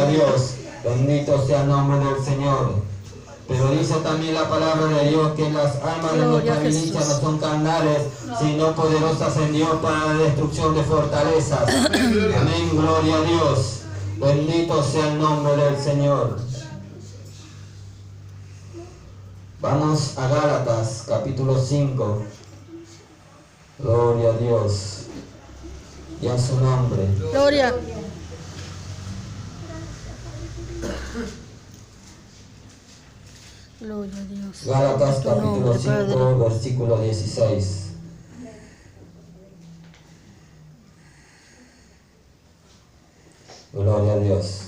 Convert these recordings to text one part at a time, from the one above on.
a Dios. Bendito sea el nombre del Señor. Pero dice también la palabra de Dios que las armas de nuestra milicia no son carnales, sino poderosas en Dios para la destrucción de fortalezas. Amén, gloria a Dios. Bendito sea el nombre del Señor. Vamos a Gálatas, capítulo 5. Gloria a Dios. Y a su nombre. Gloria. Gloria a Dios. Gálatas, En tu capítulo nombre, 5, Padre. versículo 16. Gloria a Dios.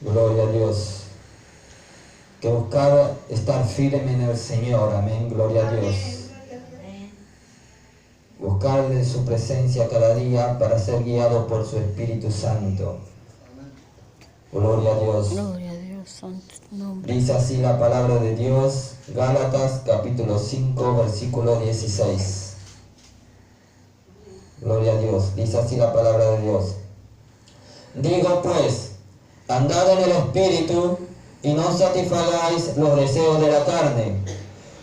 Gloria a Dios. Que buscar estar firme en el Señor. Amén. Gloria a Dios. Buscarle su presencia cada día para ser guiado por su Espíritu Santo. Gloria a Dios. Gloria a Dios, santo nombre. Dice así la palabra de Dios, Gálatas capítulo 5, versículo 16. Gloria a Dios. Dice así la palabra de Dios. Digo pues, andad en el Espíritu y no satisfagáis los deseos de la carne.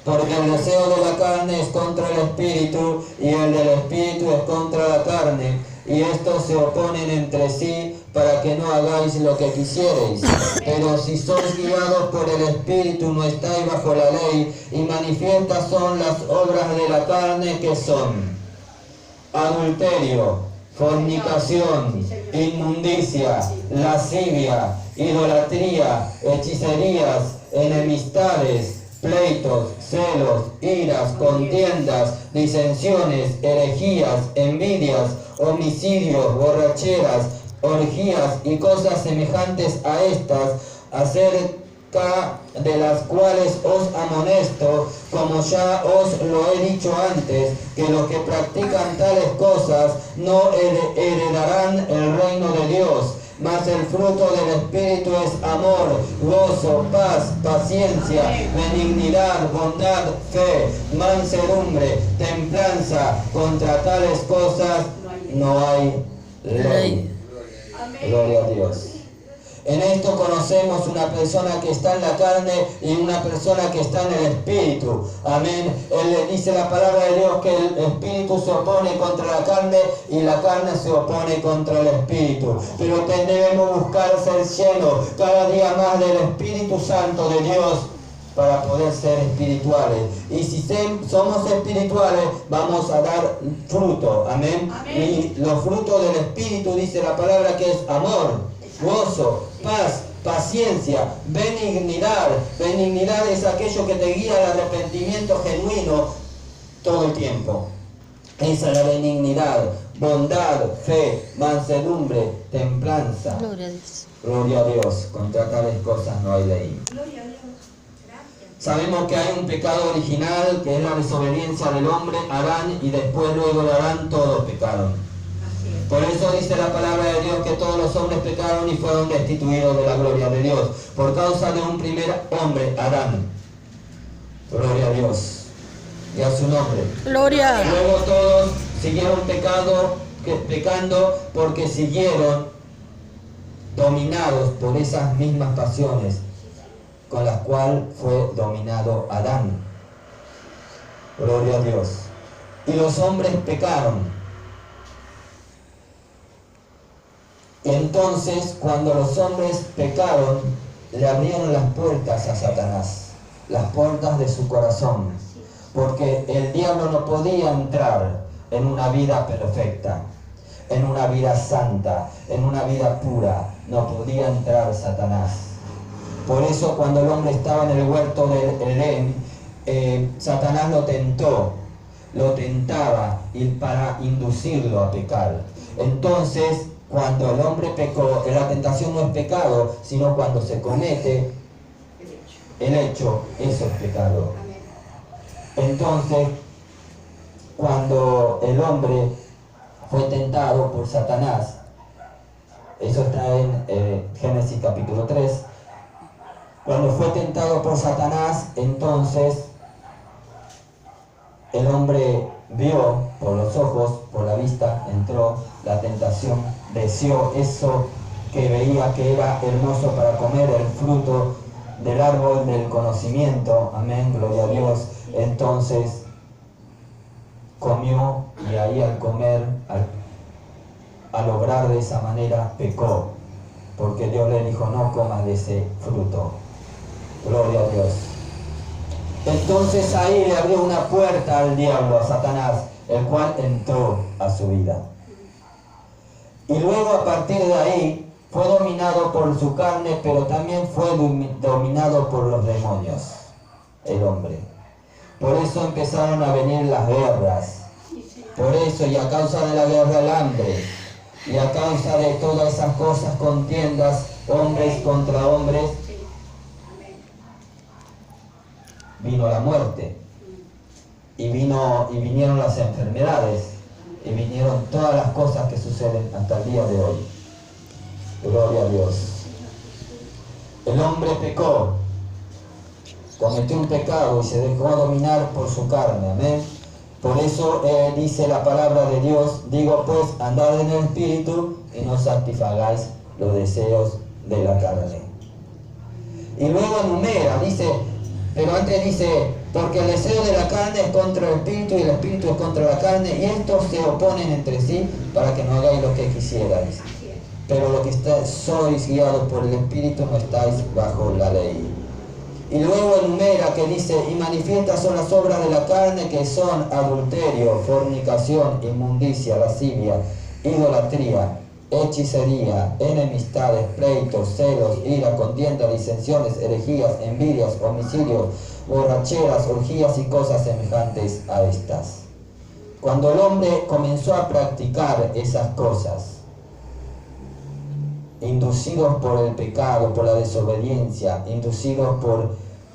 Porque el deseo de la carne es contra el Espíritu y el del Espíritu es contra la carne. Y estos se oponen entre sí para que no hagáis lo que quisiereis. Pero si sois guiados por el Espíritu no estáis bajo la ley, y manifiestas son las obras de la carne que son adulterio, fornicación, inmundicia, lascivia, idolatría, hechicerías, enemistades, pleitos, celos, iras, contiendas, disensiones, herejías, envidias, homicidios, borracheras, orgías y cosas semejantes a estas, acerca de las cuales os amonesto, como ya os lo he dicho antes, que los que practican tales cosas no heredarán el reino de Dios. Mas el fruto del Espíritu es amor, gozo, paz, paciencia, benignidad, bondad, fe, mansedumbre, templanza. Contra tales cosas no hay ley. Gloria a Dios. En esto conocemos una persona que está en la carne y una persona que está en el Espíritu. Amén. Él le dice la palabra de Dios que el Espíritu se opone contra la carne y la carne se opone contra el Espíritu. Pero debemos buscar ser llenos cada día más del Espíritu Santo de Dios para poder ser espirituales. Y si somos espirituales, vamos a dar fruto. Amén. Y los frutos del Espíritu, dice la palabra, que es amor, gozo, paz, paciencia, benignidad. Benignidad es aquello que te guía al arrepentimiento genuino todo el tiempo. Esa es la benignidad. Bondad, fe, mansedumbre, templanza. Gloria a Dios. Gloria a Dios. Contra tales cosas no hay ley. Gloria a Dios. Gracias. Sabemos que hay un pecado original, que es la desobediencia del hombre, Adán, y después luego de Adán todos pecaron. Por eso dice la palabra de Dios que todos los hombres pecaron y fueron destituidos de la gloria de Dios, por causa de un primer hombre, Adán. Gloria a Dios y a su nombre. Gloria. Luego todos siguieron pecando porque siguieron dominados por esas mismas pasiones con las cuales fue dominado Adán. Gloria a Dios. Y los hombres pecaron. Entonces, cuando los hombres pecaron, le abrieron las puertas a Satanás, las puertas de su corazón, porque el diablo no podía entrar en una vida perfecta, en una vida santa, en una vida pura. No podía entrar Satanás. Por eso cuando el hombre estaba en el huerto de Edén, Satanás lo tentaba para inducirlo a pecar. Entonces, cuando el hombre pecó, la tentación no es pecado, sino cuando se comete el hecho, eso es pecado. Entonces, cuando el hombre fue tentado por Satanás, eso está en Génesis capítulo 3, cuando fue tentado por Satanás, entonces el hombre vio por los ojos, por la vista, entró la tentación, deseó eso que veía que era hermoso para comer, el fruto del árbol del conocimiento, amén, gloria a Dios. Entonces comió, y ahí al comer, al obrar de esa manera, pecó, porque Dios le dijo, no comas de ese fruto. Gloria a Dios. Entonces ahí le abrió una puerta al diablo, a Satanás, el cual entró a su vida. Y luego a partir de ahí fue dominado por su carne, pero también fue dominado por los demonios, el hombre. Por eso empezaron a venir las guerras. Por eso, y a causa de la guerra, el hambre. Y a causa de todas esas cosas, contiendas, hombres contra hombres, vino la muerte. Y vinieron las enfermedades. Y vinieron todas las cosas que suceden hasta el día de hoy. Gloria a Dios. El hombre pecó, cometió un pecado y se dejó dominar por su carne, amén. Por eso dice la palabra de Dios, digo pues, andad en el Espíritu y no satisfagáis los deseos de la carne. Y luego enumera, dice, pero antes dice, porque el deseo de la carne es contra el Espíritu y el Espíritu es contra la carne, y estos se oponen entre sí para que no hagáis lo que quisierais. Pero lo que sois guiados por el Espíritu no estáis bajo la ley. Y luego enumera que dice, y manifiestas son las obras de la carne, que son adulterio, fornicación, inmundicia, lascivia, idolatría, hechicería, enemistades, pleitos, celos, ira, contienda, disensiones, herejías, envidias, homicidios, borracheras, orgías y cosas semejantes a estas. Cuando el hombre comenzó a practicar esas cosas, inducidos por el pecado, por la desobediencia, inducidos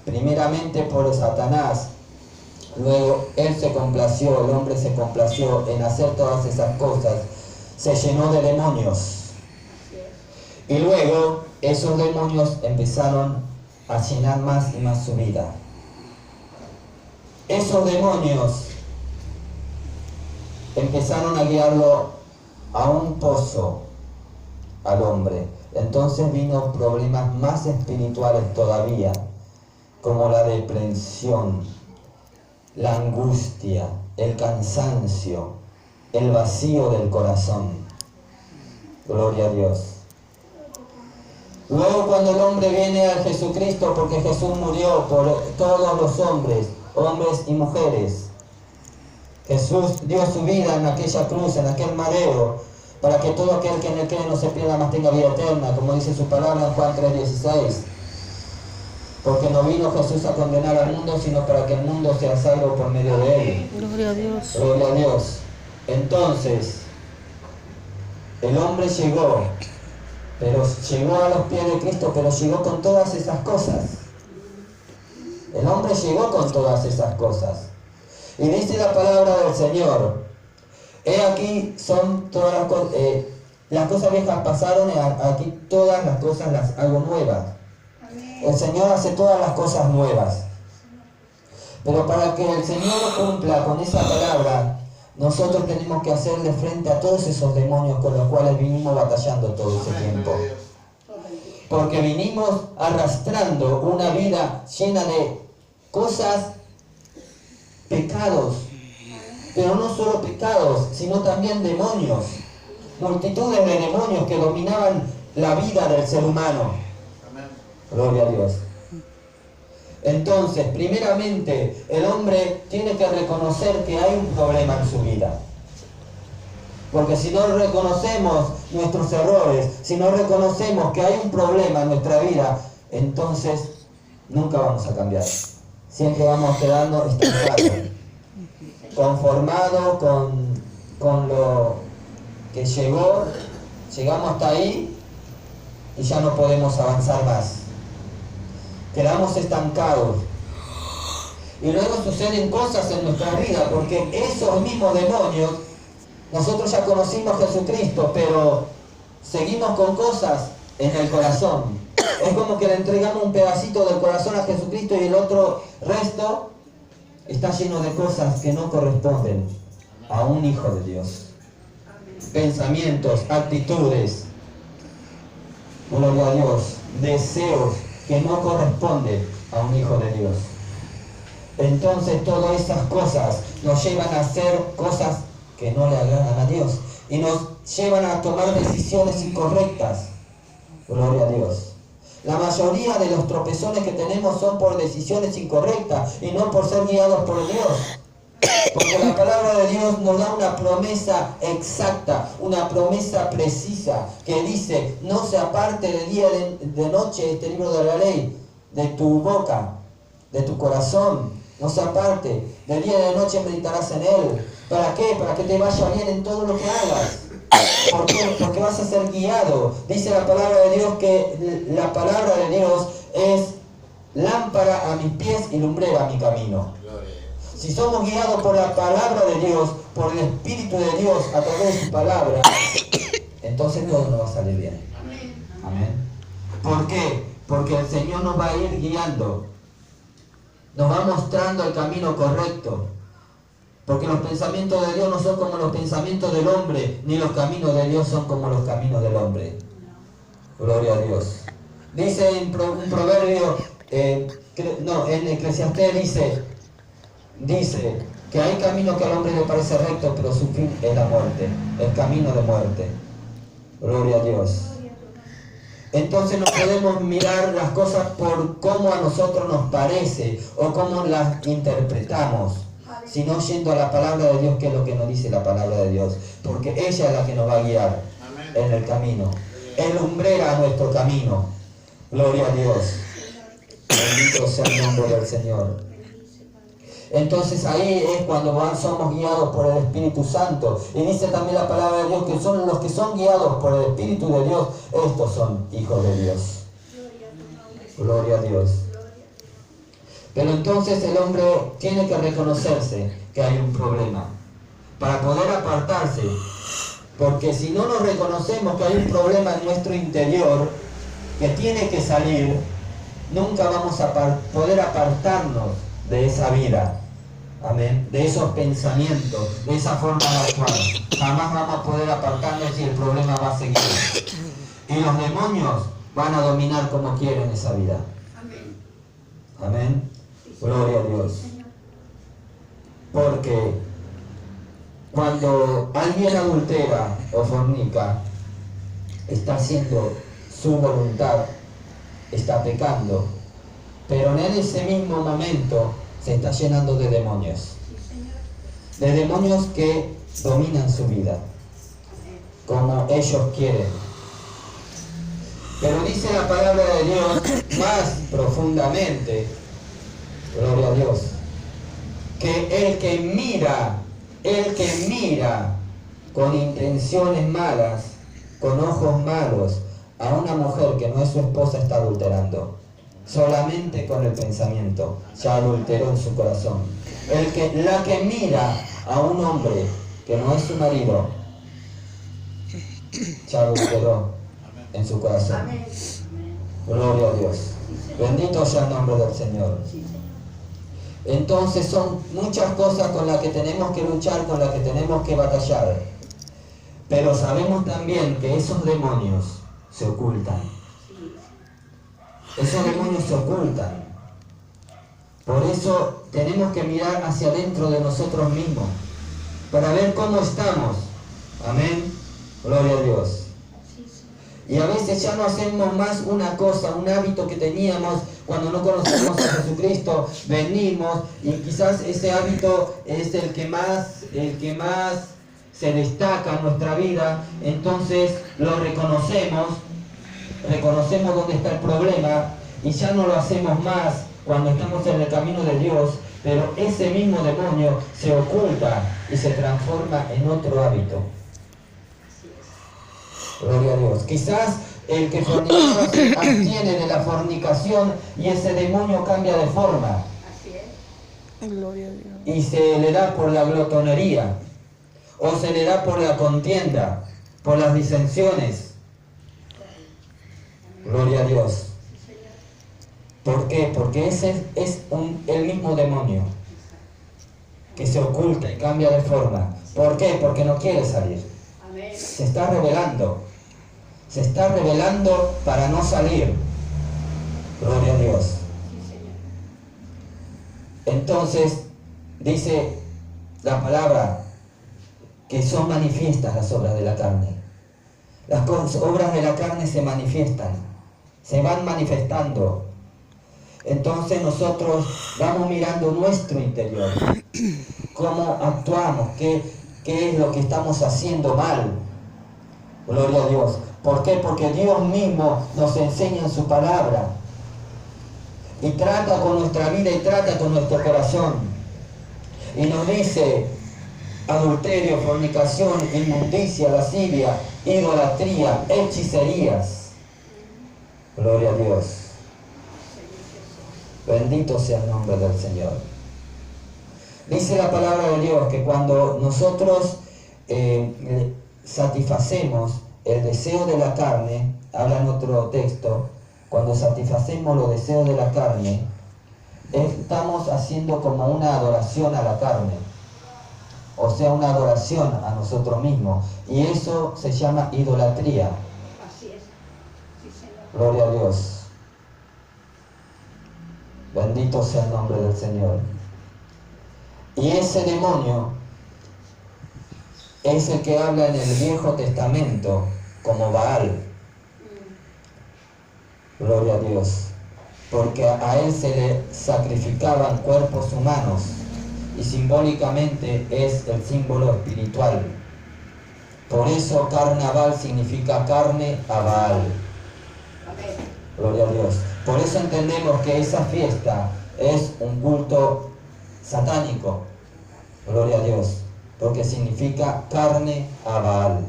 primeramente por Satanás, luego él se complació, el hombre se complació en hacer todas esas cosas, se llenó de demonios. Y luego esos demonios empezaron a llenar más y más su vida. Esos demonios empezaron a guiarlo a un pozo, al hombre. Entonces vino problemas más espirituales todavía, como la depresión, la angustia, el cansancio, el vacío del corazón. Gloria a Dios. Luego cuando el hombre viene a Jesucristo, porque Jesús murió por todos los hombres y mujeres, Jesús dio su vida en aquella cruz, en aquel madero, para que todo aquel que en él cree no se pierda, mas tenga vida eterna, como dice su palabra en Juan 3:16. Porque no vino Jesús a condenar al mundo, sino para que el mundo sea salvo por medio de él. Gloria a Dios. Gloria a Dios. Entonces, el hombre llegó a los pies de Cristo, pero llegó con todas esas cosas. El hombre llegó con todas esas cosas. Y dice la palabra del Señor, he aquí son todas las cosas viejas pasaron, y aquí todas las cosas las hago nuevas. El Señor hace todas las cosas nuevas. Pero para que el Señor cumpla con esa palabra, nosotros tenemos que hacerle frente a todos esos demonios con los cuales vinimos batallando todo ese tiempo. Porque vinimos arrastrando una vida llena de cosas, pecados, pero no solo pecados, sino también demonios, multitudes de demonios que dominaban la vida del ser humano. Gloria a Dios. Entonces, primeramente, el hombre tiene que reconocer que hay un problema en su vida. Porque si no reconocemos nuestros errores, si no reconocemos que hay un problema en nuestra vida, entonces nunca vamos a cambiar. Siempre vamos quedando estancados, conformados con lo que llegamos hasta ahí y ya no podemos avanzar más. Quedamos estancados. Y luego suceden cosas en nuestra vida, porque esos mismos demonios, nosotros ya conocimos a Jesucristo, pero seguimos con cosas en el corazón. Es como que le entregamos un pedacito del corazón a Jesucristo y el otro resto está lleno de cosas que no corresponden a un hijo de Dios. Pensamientos, actitudes, gloria a Dios, deseos que no corresponden a un hijo de Dios. Entonces todas esas cosas nos llevan a hacer cosas que no le agradan a Dios y nos llevan a tomar decisiones incorrectas. Gloria a Dios. La mayoría de los tropezones que tenemos son por decisiones incorrectas y no por ser guiados por Dios. Porque la palabra de Dios nos da una promesa exacta, una promesa precisa, que dice: no se aparte de día de noche este libro de la ley de tu boca, de tu corazón, no se aparte, de día y de noche meditarás en él. ¿Para qué? Para que te vaya bien en todo lo que hagas. ¿Por qué? Porque vas a ser guiado. Dice la palabra de Dios que la palabra de Dios es lámpara a mis pies y lumbrera a mi camino. Si somos guiados por la palabra de Dios, por el Espíritu de Dios a través de su palabra, entonces todo nos va a salir bien. Amén. ¿Por qué? Porque el Señor nos va a ir guiando, nos va mostrando el camino correcto. Porque los pensamientos de Dios no son como los pensamientos del hombre, ni los caminos de Dios son como los caminos del hombre. Gloria a Dios. Dice en un proverbio, en Eclesiastés dice que hay camino que al hombre le parece recto, pero su fin es la muerte, el camino de muerte. Gloria a Dios. Entonces no podemos mirar las cosas por cómo a nosotros nos parece o cómo las interpretamos, sino yendo a la palabra de Dios, que es lo que nos dice la palabra de Dios, porque ella es la que nos va a guiar en el camino, es lumbrera a nuestro camino. Gloria a Dios. Bendito sea el nombre del Señor. Entonces ahí es cuando somos guiados por el Espíritu Santo. Y dice también la palabra de Dios que son los que son guiados por el Espíritu de Dios, estos son hijos de Dios. Gloria a Dios. Pero entonces el hombre tiene que reconocerse que hay un problema para poder apartarse. Porque si no nos reconocemos que hay un problema en nuestro interior que tiene que salir, nunca vamos a poder apartarnos de esa vida, amén, de esos pensamientos, de esa forma de actuar. Jamás vamos a poder apartarnos y el problema va a seguir. Y los demonios van a dominar como quieren esa vida. Amén. Gloria a Dios. Porque cuando alguien adultera o fornica, está haciendo su voluntad, está pecando. Pero en ese mismo momento se está llenando de demonios. De demonios que dominan su vida, como ellos quieren. Pero dice la palabra de Dios más profundamente, gloria a Dios, que el que mira con intenciones malas, con ojos malos, a una mujer que no es su esposa, está adulterando. Solamente con el pensamiento ya adulteró en su corazón. La que mira a un hombre que no es su marido, ya adulteró en su corazón. Gloria a Dios. Bendito sea el nombre del Señor. Entonces son muchas cosas con las que tenemos que luchar, con las que tenemos que batallar. Pero sabemos también que esos demonios se ocultan. Esos demonios se ocultan. Por eso tenemos que mirar hacia adentro de nosotros mismos, para ver cómo estamos. Amén. Gloria a Dios. Y a veces ya no hacemos más una cosa, un hábito que teníamos cuando no conocemos a Jesucristo. Venimos y quizás ese hábito es el que más se destaca en nuestra vida. Entonces lo reconocemos dónde está el problema y ya no lo hacemos más cuando estamos en el camino de Dios, pero ese mismo demonio se oculta y se transforma en otro hábito. Gloria a Dios. Quizás el que fornicaba se abstiene de la fornicación y ese demonio cambia de forma. Gloria a Dios. Y se le da por la glotonería, o se le da por la contienda, por las disensiones. Gloria a Dios. ¿Por qué? Porque ese es el mismo demonio que se oculta y cambia de forma. ¿Por qué? Porque no quiere salir. Amén. Se está revelando. Se está revelando para no salir. Gloria a Dios. Sí, Señor. Entonces, dice la palabra que son manifiestas las obras de la carne. Las obras de la carne se manifiestan, se van manifestando. Entonces nosotros vamos mirando nuestro interior, cómo actuamos, qué es lo que estamos haciendo mal. Gloria a Dios. ¿Por qué? Porque Dios mismo nos enseña en su palabra y trata con nuestra vida y trata con nuestro corazón. Y nos dice: adulterio, fornicación, inmundicia, lascivia, idolatría, hechicerías. Gloria a Dios. Bendito sea el nombre del Señor. Dice la palabra de Dios que cuando nosotros satisfacemos el deseo de la carne, habla en otro texto, cuando satisfacemos los deseos de la carne, estamos haciendo como una adoración a la carne. O sea, una adoración a nosotros mismos. Y eso se llama idolatría. Así es. Sí, Señor. Gloria a Dios. Bendito sea el nombre del Señor. Y ese demonio es el que habla en el Viejo Testamento como Baal. Gloria a Dios. Porque a él se le sacrificaban cuerpos humanos. Y simbólicamente es el símbolo espiritual. Por eso carnaval significa carne a Baal. Amén. Gloria a Dios. Por eso entendemos que esa fiesta es un culto satánico. Gloria a Dios. Porque significa carne a Baal.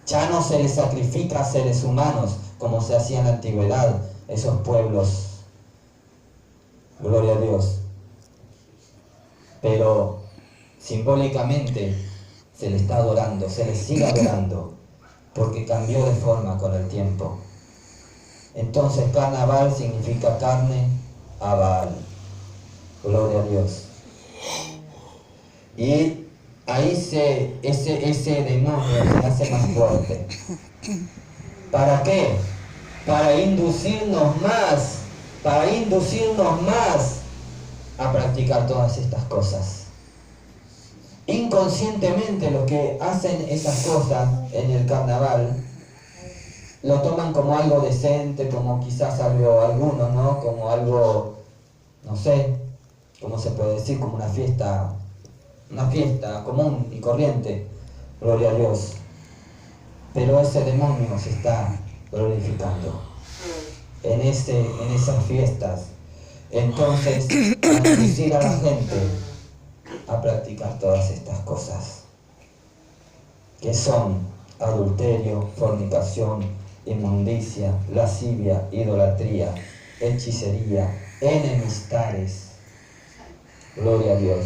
Ya no se le sacrifica a seres humanos como se hacía en la antigüedad, esos pueblos. Gloria a Dios. Pero simbólicamente se le está adorando, se le sigue adorando, porque cambió de forma con el tiempo. Entonces carnaval significa carne a Baal. Gloria a Dios. Y ahí ese demonio se hace más fuerte. ¿Para qué? Para inducirnos más a practicar todas estas cosas. Inconscientemente los que hacen esas cosas en el carnaval lo toman como algo decente, como quizás algunos, ¿no? Como algo, no sé, ¿cómo se puede decir? Como una fiesta común y corriente. Gloria a Dios. Pero ese demonio se está glorificando en esas fiestas. Entonces, para inducir a la gente a practicar todas estas cosas, que son adulterio, fornicación, inmundicia, lascivia, idolatría, hechicería, enemistades. Gloria a Dios.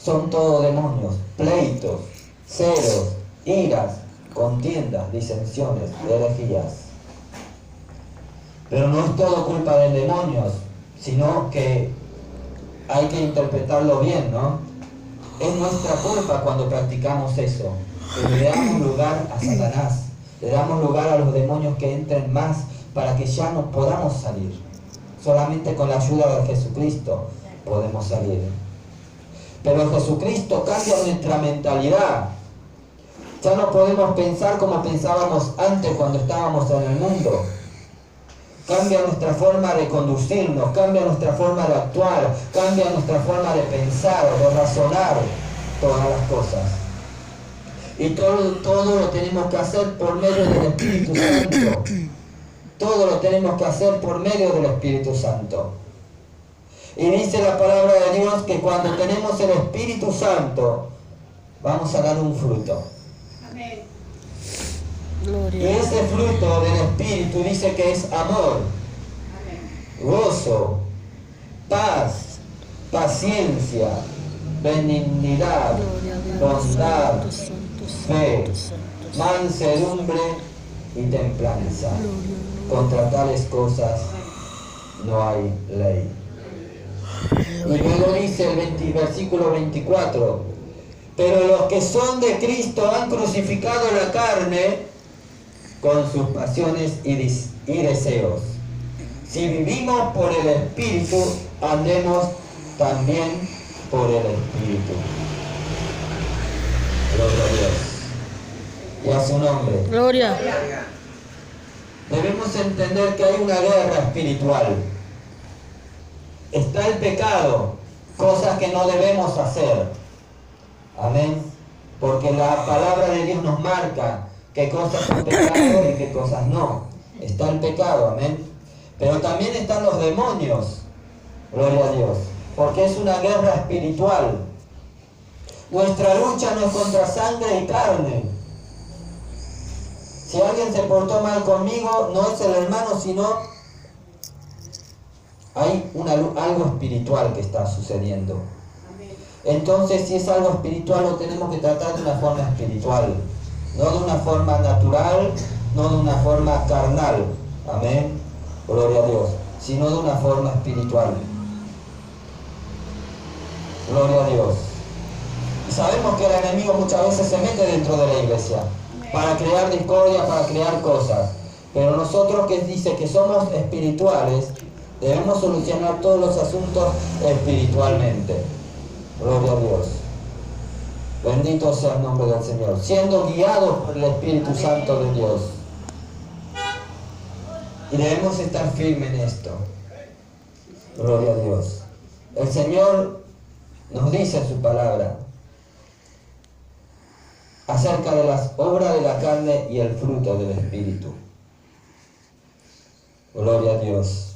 Son todos demonios, pleitos, celos, iras, contiendas, disensiones, herejías. Pero no es todo culpa de demonios, sino que hay que interpretarlo bien, ¿no? Es nuestra culpa cuando practicamos eso, que le damos lugar a Satanás, le damos lugar a los demonios que entren más para que ya no podamos salir. Solamente con la ayuda de Jesucristo podemos salir. Pero Jesucristo cambia nuestra mentalidad. Ya no podemos pensar como pensábamos antes cuando estábamos en el mundo. Cambia nuestra forma de conducirnos, cambia nuestra forma de actuar, cambia nuestra forma de pensar, de razonar todas las cosas. Y todo lo tenemos que hacer por medio del Espíritu Santo. Todo lo tenemos que hacer por medio del Espíritu Santo. Y dice la palabra de Dios que cuando tenemos el Espíritu Santo, vamos a dar un fruto. Amén. Gloria. Y ese fruto del Espíritu dice que es amor, Amén. gozo, paz, paciencia, benignidad, Gloria a Dios. bondad, Santo, santo, fe, santo, santo, mansedumbre y templanza. Gloria. Contra tales cosas no hay ley. Y luego dice el versículo 24, pero los que son de Cristo han crucificado la carne con sus pasiones y deseos. Si vivimos por el Espíritu, andemos también por el Espíritu. Gloria a Dios y a su nombre. Gloria. Debemos entender que hay una guerra espiritual. Está el pecado, cosas que no debemos hacer. Amén. Porque la palabra de Dios nos marca qué cosas son pecado y qué cosas no. Está el pecado, amén. Pero también están los demonios. Gloria a Dios. Porque es una guerra espiritual. Nuestra lucha no es contra sangre y carne. Si alguien se portó mal conmigo, no es el hermano, sino hay algo espiritual que está sucediendo. Entonces, si es algo espiritual, lo tenemos que tratar de una forma espiritual, no de una forma natural, no de una forma carnal. Amén. Gloria a Dios. Sino de una forma espiritual. Gloria a Dios. Y sabemos que el enemigo muchas veces se mete dentro de la iglesia para crear discordia, para crear cosas. Pero nosotros, que dice que somos espirituales, debemos solucionar todos los asuntos espiritualmente. Gloria a Dios. Bendito sea el nombre del Señor. Siendo guiados por el Espíritu Santo de Dios. Y debemos estar firmes en esto. Gloria a Dios. El Señor nos dice en su palabra acerca de las obras de la carne y el fruto del Espíritu. Gloria a Dios.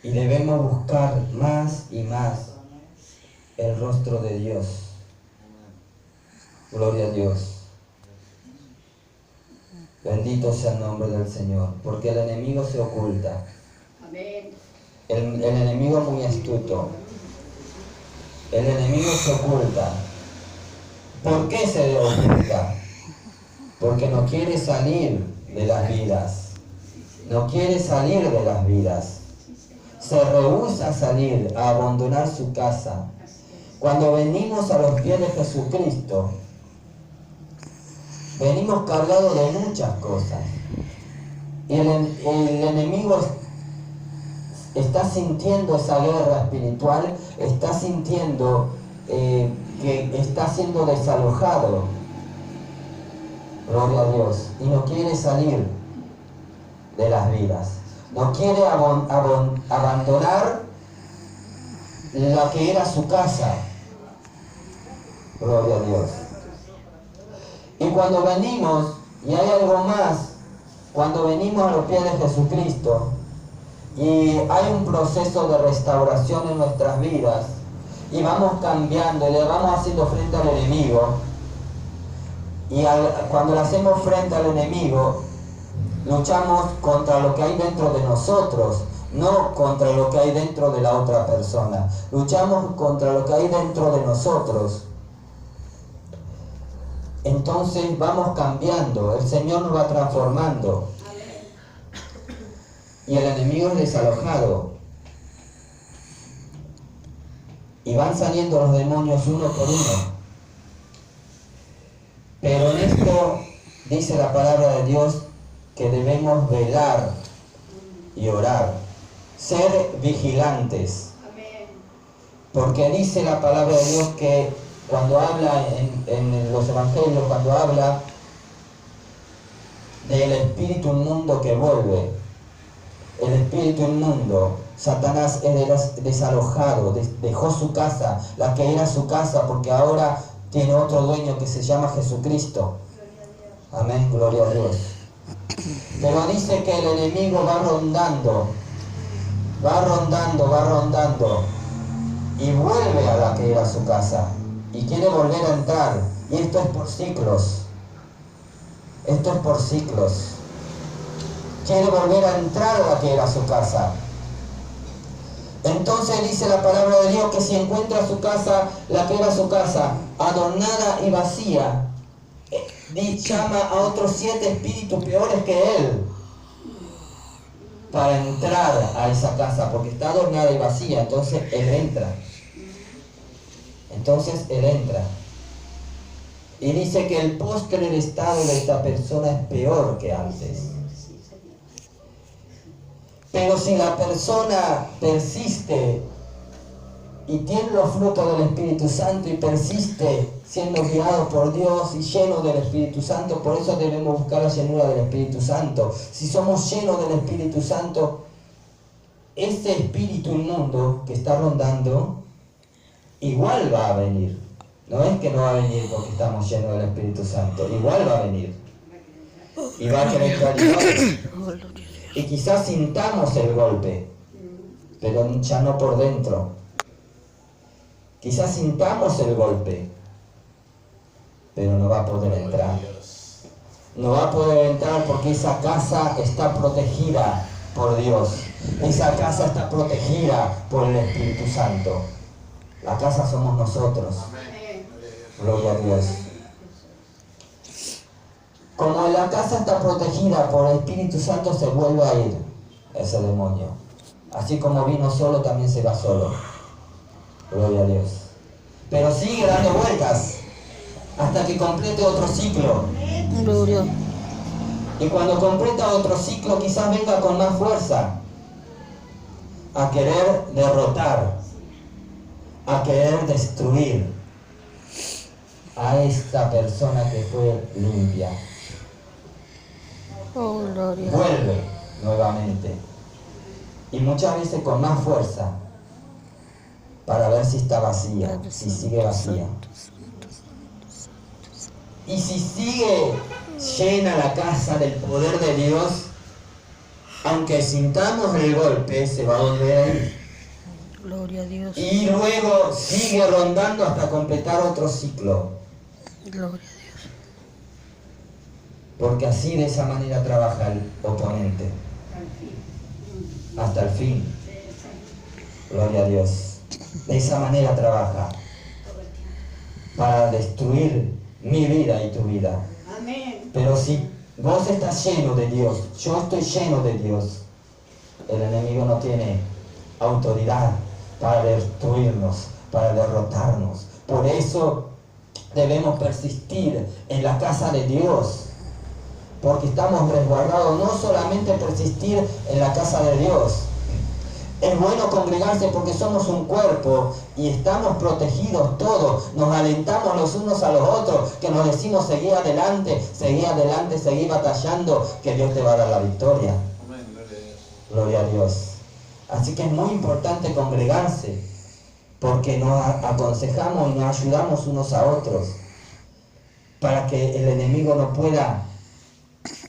Y debemos buscar más y más el rostro de Dios. Gloria a Dios. Bendito sea el nombre del Señor, porque el enemigo se oculta. Amén. El enemigo es muy astuto. El enemigo se oculta. ¿Por qué se oculta? Porque no quiere salir de las vidas. No quiere salir de las vidas. Se rehúsa a salir, a abandonar su casa. Cuando venimos a los pies de Jesucristo, venimos cargados de muchas cosas. Y el enemigo está sintiendo esa guerra espiritual, está sintiendo que está siendo desalojado. Gloria a Dios. Y no quiere salir de las vidas. No quiere abandonar la que era su casa. Gloria a Dios. Y cuando venimos, y hay algo más, cuando venimos a los pies de Jesucristo, y hay un proceso de restauración en nuestras vidas, y vamos cambiando, y le vamos haciendo frente al enemigo, y cuando le hacemos frente al enemigo, luchamos contra lo que hay dentro de nosotros, no contra lo que hay dentro de la otra persona. Luchamos contra lo que hay dentro de nosotros. Entonces vamos cambiando, el Señor nos va transformando. Y el enemigo es desalojado. Y van saliendo los demonios uno por uno. Pero en esto dice la palabra de Dios que debemos velar y orar, ser vigilantes. Porque dice la palabra de Dios que cuando habla en los evangelios, cuando habla del espíritu inmundo que vuelve, el espíritu inmundo, Satanás es desalojado, dejó su casa, la que era su casa, porque ahora tiene otro dueño que se llama Jesucristo. Amén, gloria a Dios. Pero dice que el enemigo va rondando, y vuelve a la que era su casa, y quiere volver a entrar, y esto es por ciclos. Esto es por ciclos. Quiere volver a entrar a la que era su casa. Entonces dice la palabra de Dios que si encuentra su casa, la que era su casa, adornada y vacía, llama a otros 7 espíritus peores que él. para entrar a esa casa, porque está adornada y vacía, entonces Él entra. Y dice que el postrer estado de esta persona es peor que antes. Pero si la persona persiste y tiene los frutos del Espíritu Santo y persiste siendo guiado por Dios y lleno del Espíritu Santo, por eso debemos buscar la llenura del Espíritu Santo. Si somos llenos del Espíritu Santo, ese espíritu inmundo que está rondando, igual va a venir. No es que no va a venir porque estamos llenos del Espíritu Santo, igual va a venir. Y va a querer claridad. Y quizás sintamos el golpe, pero ya no por dentro. Quizás sintamos el golpe, pero no va a poder entrar. No va a poder entrar porque esa casa está protegida por Dios. Esa casa está protegida por el Espíritu Santo. La casa somos nosotros. Gloria a Dios. Como la casa está protegida por el Espíritu Santo, se vuelve a ir ese demonio. Así como vino solo, también se va solo. Gloria a Dios. Pero sigue dando vueltas hasta que complete otro ciclo. Gloria. Y cuando completa otro ciclo, quizás venga con más fuerza a querer derrotar, a querer destruir a esta persona que fue limpia. Oh, gloria. Vuelve nuevamente. Y muchas veces con más fuerza para ver si está vacía, si sigue vacía. Y si sigue llena la casa del poder de Dios, aunque sintamos el golpe, se va a volver a ir. Gloria a Dios. Y luego sigue rondando hasta completar otro ciclo. Gloria a Dios. Porque así, de esa manera, trabaja el oponente. Hasta el fin. Gloria a Dios. De esa manera trabaja. Para destruir mi vida y tu vida. Amén. Pero si vos estás lleno de Dios, yo estoy lleno de Dios, el enemigo no tiene autoridad para destruirnos, para derrotarnos. Por eso debemos persistir en la casa de Dios, porque estamos resguardados. No solamente persistir en la casa de Dios. Es bueno congregarse porque somos un cuerpo y estamos protegidos todos. Nos alentamos los unos a los otros, que nos decimos seguí adelante, seguí batallando, que Dios te va a dar la victoria. Amén, gloria a Dios. Gloria a Dios. Así que es muy importante congregarse, porque nos aconsejamos y nos ayudamos unos a otros, para que el enemigo no pueda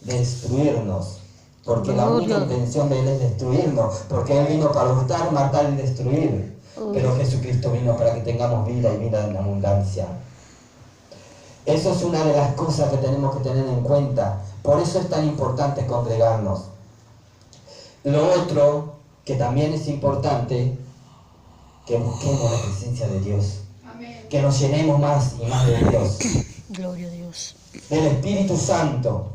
destruirnos. Porque la única intención de Él es destruirnos, porque Él vino para hurtar, matar y destruir. Pero Jesucristo vino para que tengamos vida y vida en abundancia. Eso es una de las cosas que tenemos que tener en cuenta. Por eso es tan importante congregarnos. Lo otro, que también es importante, que busquemos la presencia de Dios. Amén. Que nos llenemos más y más de Dios. Gloria a Dios. Del Espíritu Santo.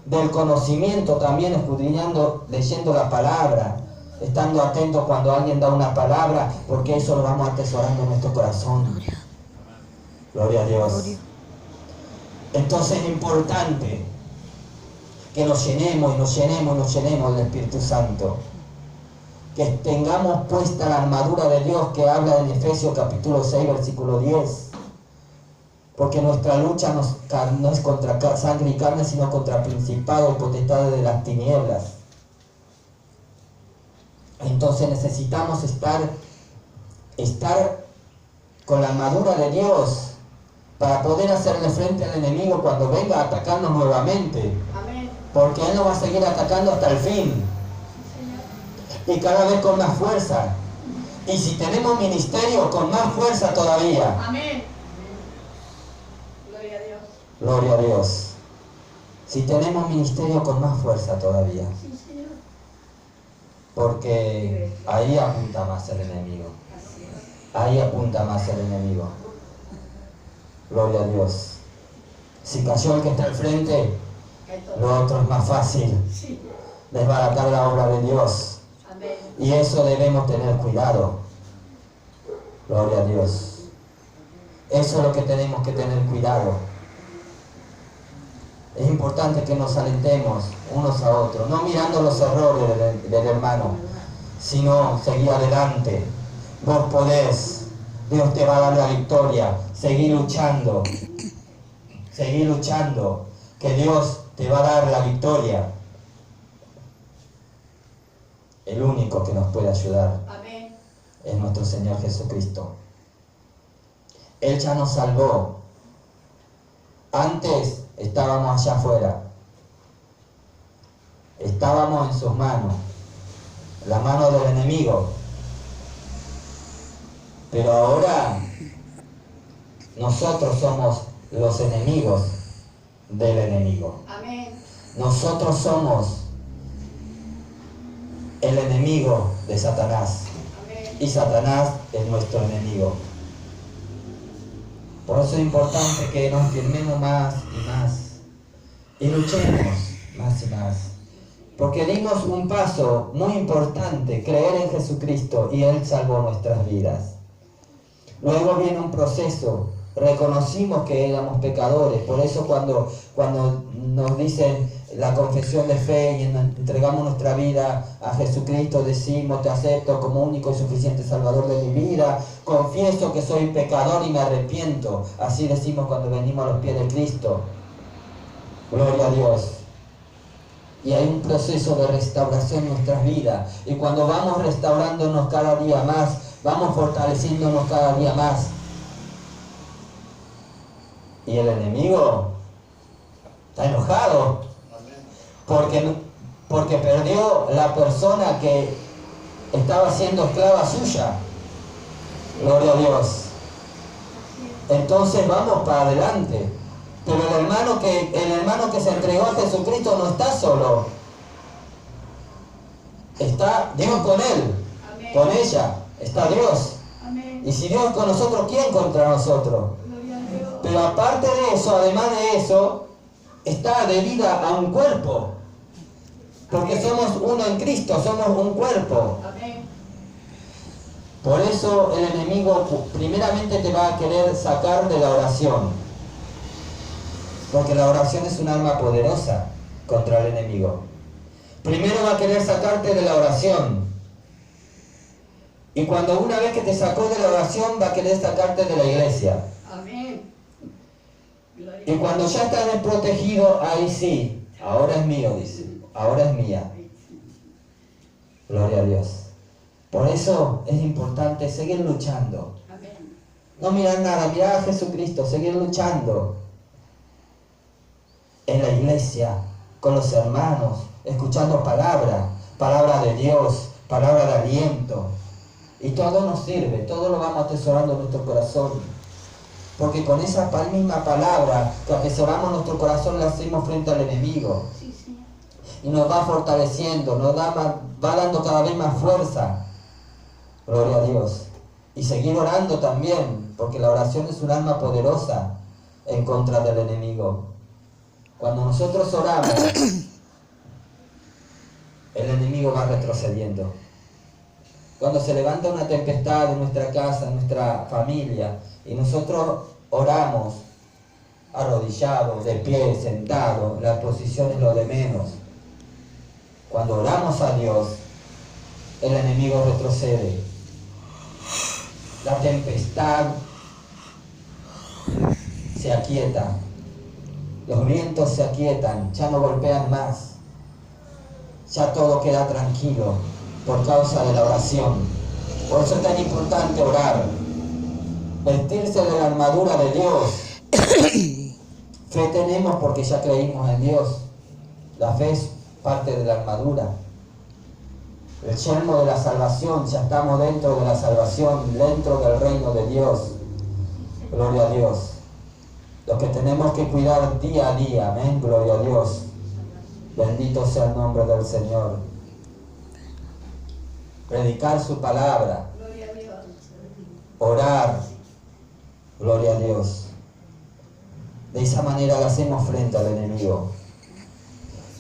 Del conocimiento también, escudriñando, leyendo la palabra, estando atentos cuando alguien da una palabra, porque eso lo vamos atesorando en nuestro corazón. Gloria a Dios. Gloria. Entonces es importante que nos llenemos y nos llenemos y nos llenemos del Espíritu Santo. Que tengamos puesta la armadura de Dios que habla en Efesios capítulo 6, versículo 10. Porque nuestra lucha no es contra sangre y carne, sino contra principados y potestades de las tinieblas. Entonces necesitamos estar con la armadura de Dios para poder hacerle frente al enemigo cuando venga a atacarnos nuevamente. Amén. Porque Él nos va a seguir atacando hasta el fin. Y cada vez con más fuerza. Y si tenemos ministerio, con más fuerza todavía. Amén. Gloria a Dios. Gloria a Dios. Si tenemos ministerio, con más fuerza todavía. Sí, Señor. Porque ahí apunta más el enemigo. Así es. Ahí apunta más el enemigo. Gloria a Dios. Si cayó el que está al frente, Que todo. lo otro es más fácil. Sí. desbaratar la obra de Dios. Amén. Y eso debemos tener cuidado. Gloria a Dios. Eso es lo que tenemos que tener cuidado. Es importante que nos alentemos unos a otros, no mirando los errores del hermano, sino seguir adelante. Vos podés, Dios te va a dar la victoria. Seguir luchando, que Dios te va a dar la victoria. El único que nos puede ayudar Amén. es nuestro Señor Jesucristo. Él ya nos salvó. Antes estábamos allá afuera. Estábamos en sus manos, la mano del enemigo. Pero ahora nosotros somos los enemigos del enemigo. Amén. Nosotros somos el enemigo de Satanás. Amén. Y Satanás es nuestro enemigo. Por eso es importante que nos firmemos más y más. Y luchemos más y más. Porque dimos un paso muy importante, creer en Jesucristo, y Él salvó nuestras vidas. Luego viene un proceso. Reconocimos que éramos pecadores. Por eso cuando nos dicen la confesión de fe y entregamos nuestra vida a Jesucristo, decimos: te acepto como único y suficiente Salvador de mi vida, confieso que soy pecador y me arrepiento. Así decimos cuando venimos a los pies de Cristo. Gloria a Dios. Y hay un proceso de restauración en nuestras vidas. Y cuando vamos restaurándonos cada día más, vamos fortaleciéndonos cada día más. Y el enemigo está enojado porque perdió la persona que estaba siendo esclava suya. Gloria a Dios. Entonces vamos para adelante. Pero el hermano que se entregó a Jesucristo no está solo. Está Dios con él. Amén. Con ella está Dios. Amén. Y si Dios es con nosotros, ¿quién contra nosotros? Gloria a Dios. Pero aparte de eso, además de eso, está adherida a un cuerpo. Porque somos uno en Cristo, somos un cuerpo. Amén. Por eso el enemigo primeramente te va a querer sacar de la oración. Porque la oración es un arma poderosa contra el enemigo. Primero va a querer sacarte de la oración. Y cuando una vez que te sacó de la oración, va a querer sacarte de la iglesia. Amén. Gloria Y cuando ya estás desprotegido, ahí sí, ahora es mío, dice, ahora es mía. Gloria a Dios. Por eso es importante seguir luchando. Amén. No mirar nada, mirar a Jesucristo, seguir luchando. En la iglesia, con los hermanos, escuchando palabra de Dios, palabra de aliento. Y todo nos sirve, todo lo vamos atesorando en nuestro corazón. Porque con esa misma palabra que atesoramos en nuestro corazón, la hacemos frente al enemigo. Sí, Señor. Y nos va fortaleciendo, va dando cada vez más fuerza. Gloria a Dios. Y seguir orando también, porque la oración es un arma poderosa en contra del enemigo. Cuando nosotros oramos, el enemigo va retrocediendo. Cuando se levanta una tempestad en nuestra casa, en nuestra familia, y nosotros oramos arrodillados, de pie, sentados, la posición es lo de menos. Cuando oramos a Dios, el enemigo retrocede. La tempestad se aquieta. Los vientos se aquietan, ya no golpean más. Ya todo queda tranquilo por causa de la oración. Por eso es tan importante orar. Vestirse de la armadura de Dios. Fe tenemos porque ya creímos en Dios. La fe es parte de la armadura. El yelmo de la salvación, ya estamos dentro de la salvación, dentro del reino de Dios. Gloria a Dios. Lo que tenemos que cuidar día a día, amén, gloria a Dios. Bendito sea el nombre del Señor. Predicar su palabra, Gloria a Dios. orar, gloria a Dios. De esa manera le hacemos frente al enemigo.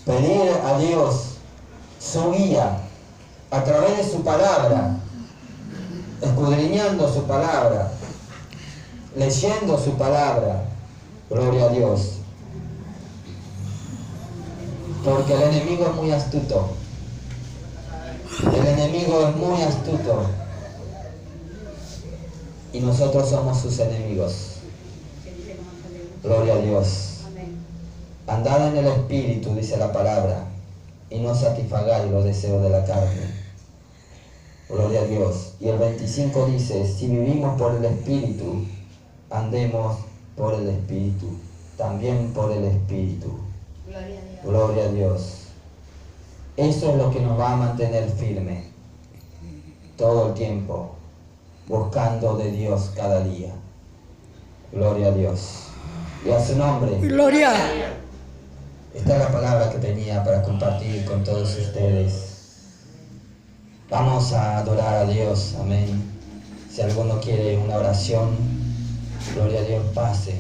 Pedir a Dios su guía, a través de su palabra, escudriñando su palabra, leyendo su palabra. Gloria a Dios. Porque el enemigo es muy astuto. El enemigo es muy astuto. Y nosotros somos sus enemigos. Gloria a Dios. Andad en el Espíritu, dice la palabra, y no satisfagáis los deseos de la carne. Gloria a Dios. Y el 25 dice, si vivimos por el Espíritu, andemos por el Espíritu, también por el Espíritu. Gloria a Dios. Gloria a Dios. Eso es lo que nos va a mantener firme todo el tiempo, buscando de Dios cada día. Gloria a Dios. Y a su nombre. Gloria. Esta es la palabra que tenía para compartir con todos ustedes. Vamos a adorar a Dios. Amén. Si alguno quiere una oración, gloria a Dios, pase.